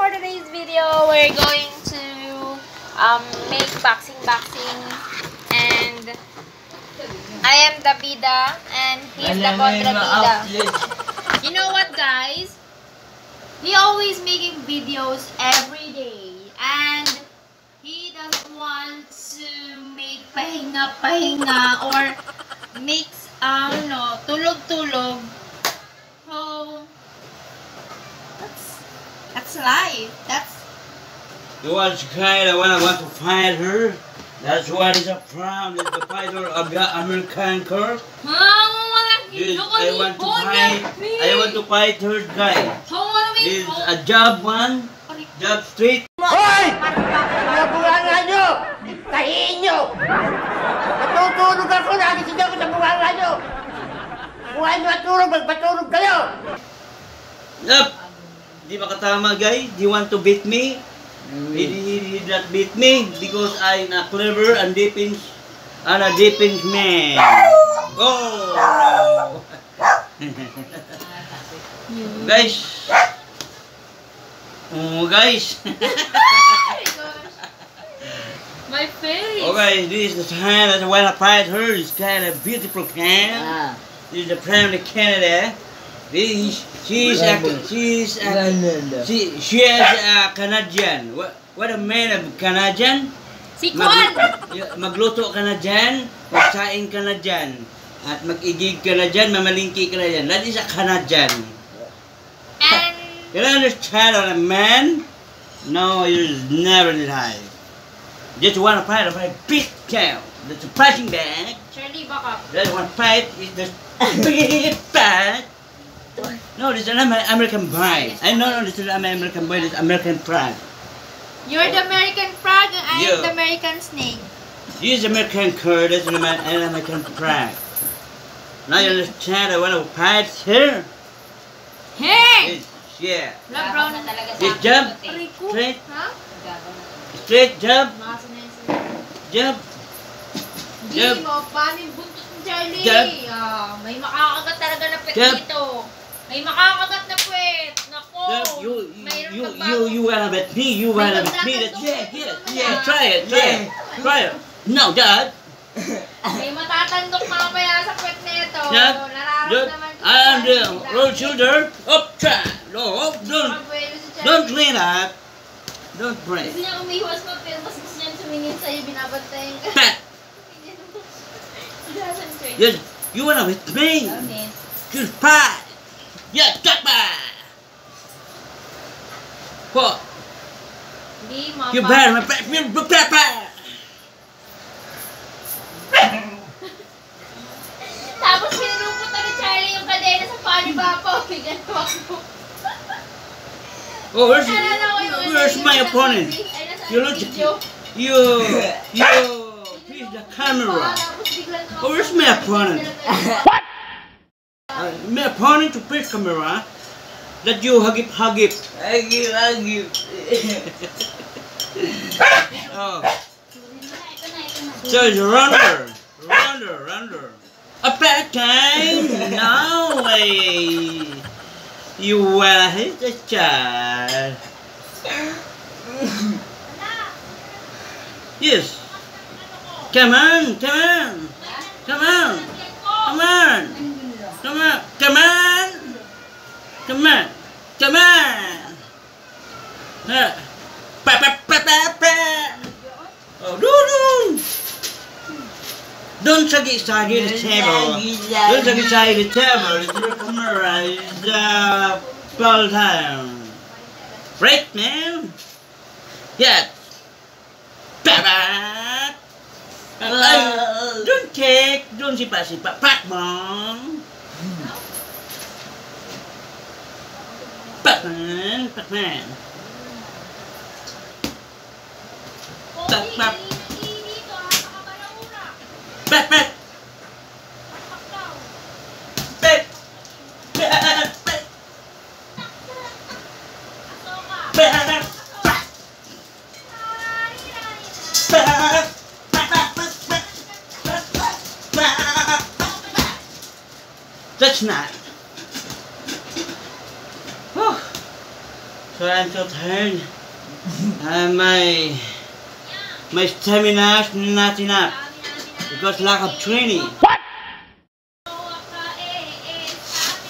for today's video, we're going to make boxing, and I am the bida and he's the kontrabida. You know what, guys? He always making videos every day and he doesn't want to make pahinga or mix tulog-tulog. So that's life. You want to kind of want to fight her. That's what is a problem. The fighter of the American curve. I want to fight her guy. This is a job one, job street. Hoy! Nabungangan nyo! Tahiin nyo! Natutulog ako, nagising ako sa bungangan nyo! Buhay nyo at tulog, magpatulog kayo! Yup! Di makatama guy, do you want to beat me? He did not beat me because I'm a clever and defense man. Oh no! Guys! Oh guys! My face! Okay, this is the time that I want to fight her. It's kind of beautiful can. This is the prime of Canada. She is a Canadian. What a man of Canadian. Si Kwan! Magluto ka na dyan, magsaing ka na dyan, at mag-igig ka na dyan, mamalingki ka na dyan. That is a Canadian. And You don't understand on a man? No, you're never alive. Just want to fight a big cow. That's a punching bag. Charlie, baka. That one fight is the big fight. No, this is an American bride. I know this is an American bride. This is American pride. You're the American frog and I'm Yeah. the American snake. This is American curd. That's an American pride. Now you understand? I want to fight here. Hey! Yeah. Brown na talaga sa This jump. Rico. Straight. Ha? Straight jump. Jump. Hindi Jump. mo, paano yung buntot ni Charlie? Jump. May makakagat talaga na pet Jump. dito. May makakagat na pet. Nako. You wanna bet me? You wanna bet me? Yeah. Try it. No, Dad. May matatandok mamaya sa pet nito. Jump. Nararamdaman ko. And roll shoulder. Up, try. No, don't lean up. Don't break. Gusto niya umiwas mo, pero mas gusto niya sumingin sa'yo, binabantayan ka. Pat. Yes, you wanna bet me? Just fight. Yeah, cut back. What? Hindi, You better my back. You better. Tapos pinurupot na ni Charlie yung kadena sa panibapo. Bigyan mo ako. Oh, Naalala ko yung where's my nasa opponent? movie, ay, nasa You look. video. Please the camera. Tapos biglang Oh, where's my opponent? What? My opponent to face camera. That you hug it. Hagip! Oh. So it's runner. A bad time? No way. You wanna hit the child? Yes. Come on. Oh, don't sagi-sagi the table. Don't sagi-sagi the table. It's the camera. It's the ball time. Right, man? Yeah. Don't take. Don't sipa-sipa. Pac-Man. Pac-Man. Pat. That's not. So I'm so tired. And my stamina is not enough because lack of training. What?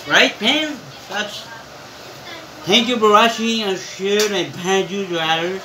Right, man? Thank you for watching and share and band you to others.